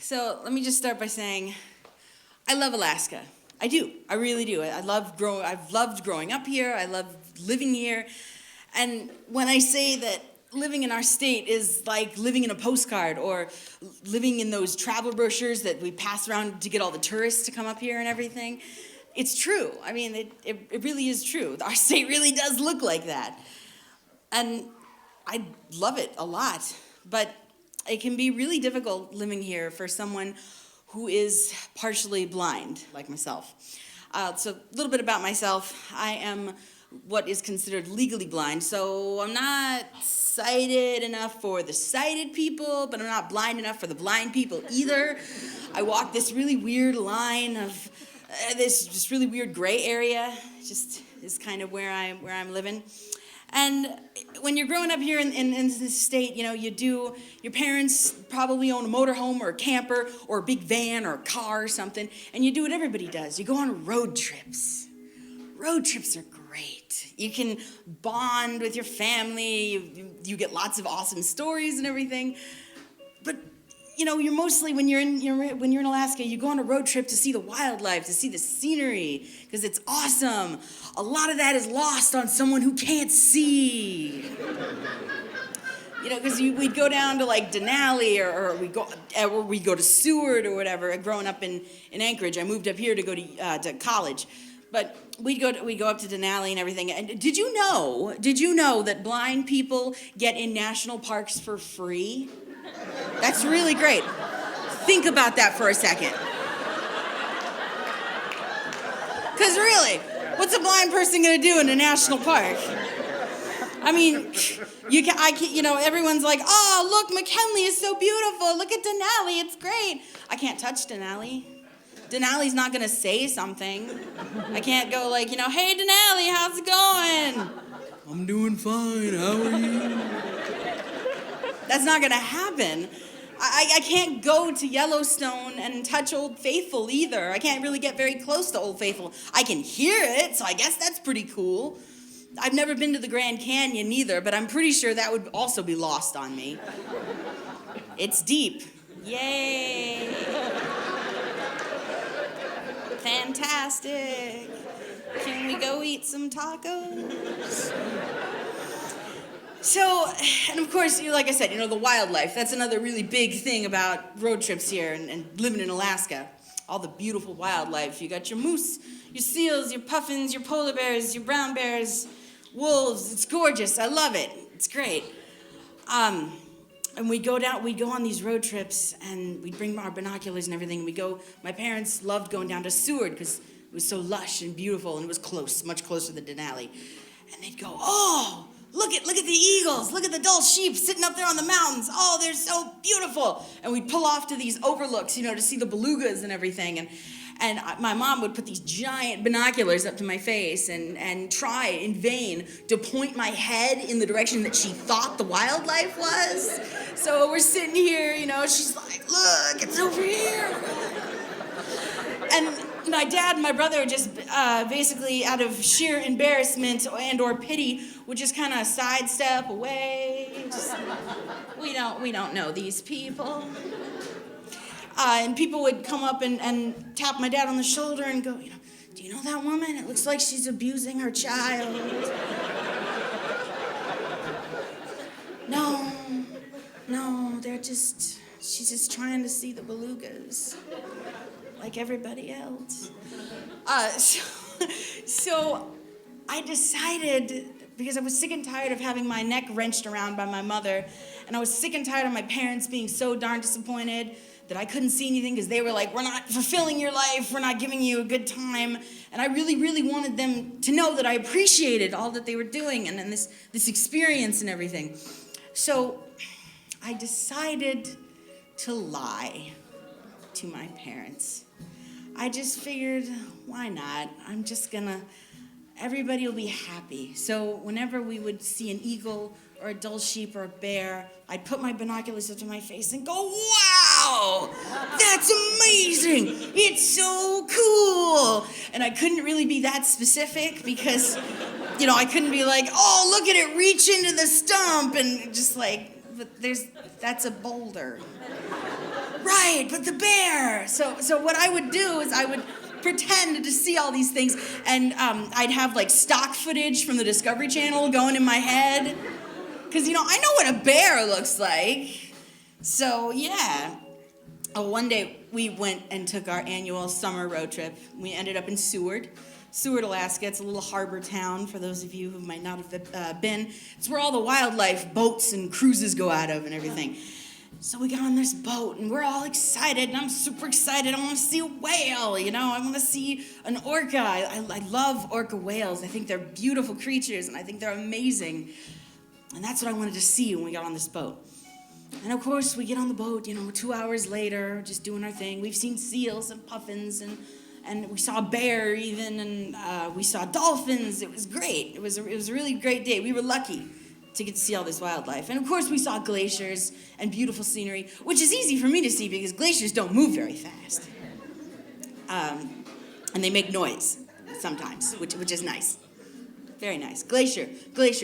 So let me just start by saying, I love Alaska. I do. I really do. I've loved growing up here. I love living here. And when I say that living in our state is like living in a postcard or living in those travel brochures that we pass around to get all the tourists to come up here and everything, it's true. I mean, it really is true. Our state really does look like that. And I love it a lot. But it can be really difficult living here for someone who is partially blind, like myself. So a little bit about myself. I am what is considered legally blind, so I'm not sighted enough for the sighted people, but I'm not blind enough for the blind people either. I walk this really weird line of this just really weird gray area. Just is kind of where I'm living. And when you're growing up here in this state, you know, your parents probably own a motorhome or a camper or a big van or a car or something, and you do what everybody does. You go on road trips. Road trips are great. You can bond with your family. You get lots of awesome stories and everything. But you know, you're mostly when you're in Alaska, you go on a road trip to see the wildlife, to see the scenery, because it's awesome. A lot of that is lost on someone who can't see. You know, because we'd go down to like Denali, or we go to Seward or whatever. Growing up in Anchorage, I moved up here to go to college, but we'd go up to Denali and everything. And did you know that blind people get in national parks for free? That's really great. Think about that for a second. Because really, what's a blind person going to do in a national park? I mean, everyone's like, oh, look, McKinley is so beautiful. Look at Denali, it's great. I can't touch Denali. Denali's not going to say something. I can't go like, hey, Denali, how's it going? I'm doing fine, how are you? That's not going to happen. I can't go to Yellowstone and touch Old Faithful either. I can't really get very close to Old Faithful. I can hear it, so I guess that's pretty cool. I've never been to the Grand Canyon either, but I'm pretty sure that would also be lost on me. It's deep. Yay! Fantastic. Can we go eat some tacos? So, and of course, like I said, the wildlife. That's another really big thing about road trips here and living in Alaska. All the beautiful wildlife. You got your moose, your seals, your puffins, your polar bears, your brown bears, wolves. It's gorgeous. I love it. It's great. And we'd go on these road trips, and we'd bring our binoculars and everything. My parents loved going down to Seward because it was so lush and beautiful, and it was close, much closer than Denali. And they'd go, oh, look at the eagles. Look at the dull sheep sitting up there on the mountains. Oh, they're so beautiful. And we'd pull off to these overlooks, to see the belugas and everything. And my mom would put these giant binoculars up to my face and try in vain to point my head in the direction that she thought the wildlife was. So we're sitting here, she's like, look, it's over here. And my dad and my brother just basically out of sheer embarrassment and or pity would just kind of sidestep away. We don't know these people. And people would come up and tap my dad on the shoulder and go, do you know that woman? It looks like she's abusing her child. No, she's just trying to see the belugas. Like everybody else. So I decided, because I was sick and tired of having my neck wrenched around by my mother, and I was sick and tired of my parents being so darn disappointed that I couldn't see anything because they were like, we're not fulfilling your life, we're not giving you a good time. And I really, really wanted them to know that I appreciated all that they were doing and then this experience and everything. So I decided to lie to my parents. I just figured, why not? Everybody will be happy. So whenever we would see an eagle or a dull sheep or a bear, I'd put my binoculars up to my face and go, wow, that's amazing. It's so cool. And I couldn't really be that specific because, I couldn't be like, oh, look at it reach into the stump and just like, but that's a boulder. Right. right, but the bear. So what I would do is I would pretend to see all these things, and I'd have like stock footage from the Discovery Channel going in my head, because I know what a bear looks like. So yeah. One day we went and took our annual summer road trip. We ended up in Seward, Alaska. It's a little harbor town for those of you who might not have been. It's where all the wildlife boats and cruises go out of and everything. So we got on this boat, and we're all excited, and I'm super excited. I want to see a whale, I want to see an orca. I love orca whales. I think they're beautiful creatures, and I think they're amazing. And that's what I wanted to see when we got on this boat. And of course, we get on the boat, 2 hours later, just doing our thing. We've seen seals and puffins, and we saw a bear even, and we saw dolphins. It was great. It was a really great day. We were lucky to get to see all this wildlife. And of course, we saw glaciers and beautiful scenery, which is easy for me to see because glaciers don't move very fast. And they make noise sometimes, which is nice. Very nice. Glacier,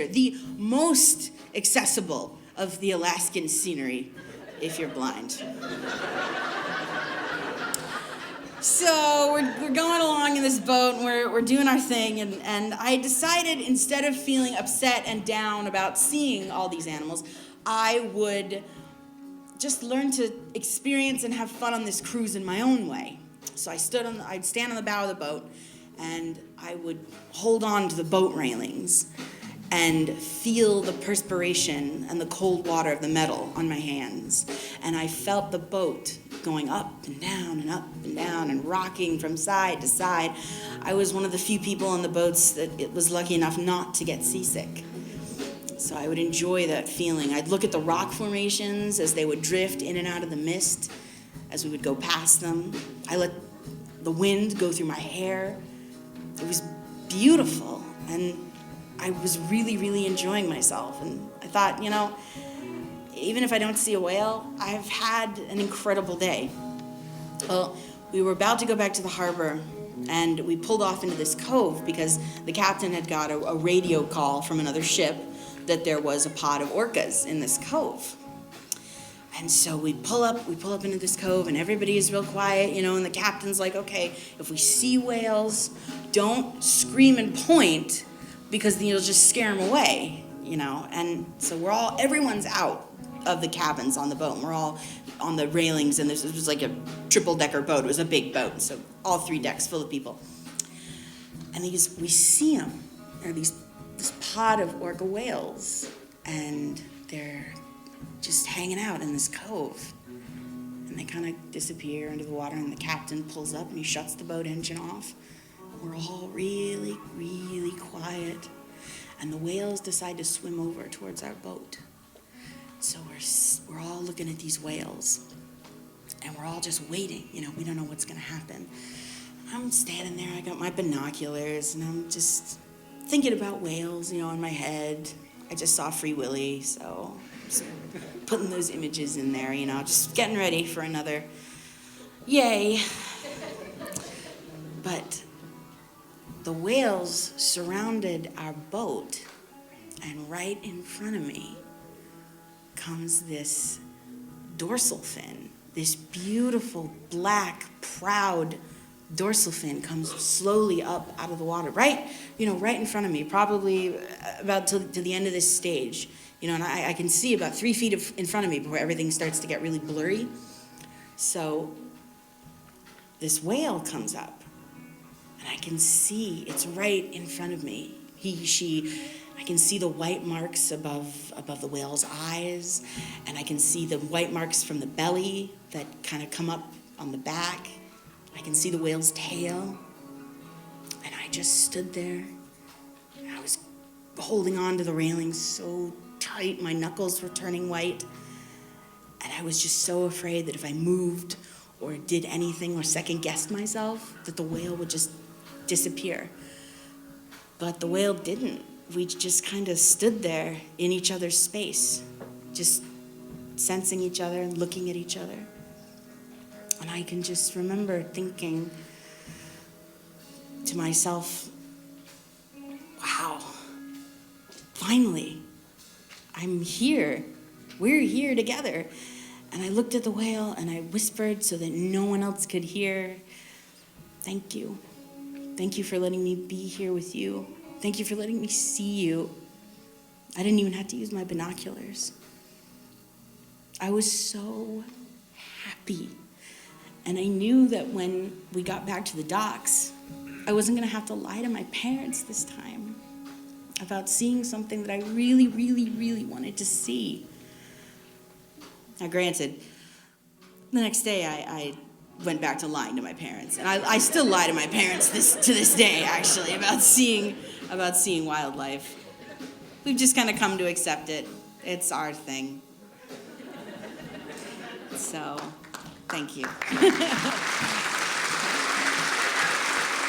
the most accessible of the Alaskan scenery, if you're blind. So we're going along in this boat, and we're doing our thing, and I decided, instead of feeling upset and down about seeing all these animals, I would just learn to experience and have fun on this cruise in my own way. So I'd stand on the bow of the boat, and I would hold on to the boat railings and feel the perspiration and the cold water of the metal on my hands. And I felt the boat going up and down and up and down and rocking from side to side. I was one of the few people on the boats that it was lucky enough not to get seasick. So I would enjoy that feeling. I'd look at the rock formations as they would drift in and out of the mist as we would go past them. I let the wind go through my hair. It was beautiful, and I was really, really enjoying myself. And I thought, even if I don't see a whale, I've had an incredible day. Well, we were about to go back to the harbor, and we pulled off into this cove because the captain had got a radio call from another ship that there was a pod of orcas in this cove. And so we pull up into this cove, and everybody is real quiet, and the captain's like, okay, if we see whales, don't scream and point, because then you'll just scare them away, And so everyone's out of the cabins on the boat, and we're all on the railings, and this was like a triple-decker boat. It was a big boat, so all 3 decks full of people. And we see them. There are this pod of orca whales, and they're just hanging out in this cove. And they kind of disappear into the water, and the captain pulls up, and he shuts the boat engine off. We're all really, really quiet. And the whales decide to swim over towards our boat. So we're all looking at these whales. And we're all just waiting. We don't know what's going to happen. I'm standing there. I got my binoculars. And I'm just thinking about whales, in my head. I just saw Free Willy. So just putting those images in there, just getting ready for another yay. But the whales surrounded our boat, and right in front of me comes this dorsal fin. This beautiful, black, proud dorsal fin comes slowly up out of the water, right in front of me, probably about to the end of this stage. And I can see about 3 feet in front of me before everything starts to get really blurry. So this whale comes up, and I can see it's right in front of me. I can see the white marks above the whale's eyes, and I can see the white marks from the belly that kind of come up on the back. I can see the whale's tail, and I just stood there. I was holding on to the railing so tight, my knuckles were turning white, and I was just so afraid that if I moved or did anything or second-guessed myself, that the whale would just disappear. But the whale didn't. We just kind of stood there in each other's space, just sensing each other and looking at each other. And I can just remember thinking to myself, wow, finally, I'm here. We're here together. And I looked at the whale and I whispered so that no one else could hear, "Thank you. Thank you for letting me be here with you. Thank you for letting me see you." I didn't even have to use my binoculars. I was so happy. And I knew that when we got back to the docks, I wasn't going to have to lie to my parents this time about seeing something that I really, really, really wanted to see. Now, granted, the next day I went back to lying to my parents. And I still lie to my parents to this day, actually, about seeing wildlife. We've just kind of come to accept it. It's our thing. So, thank you.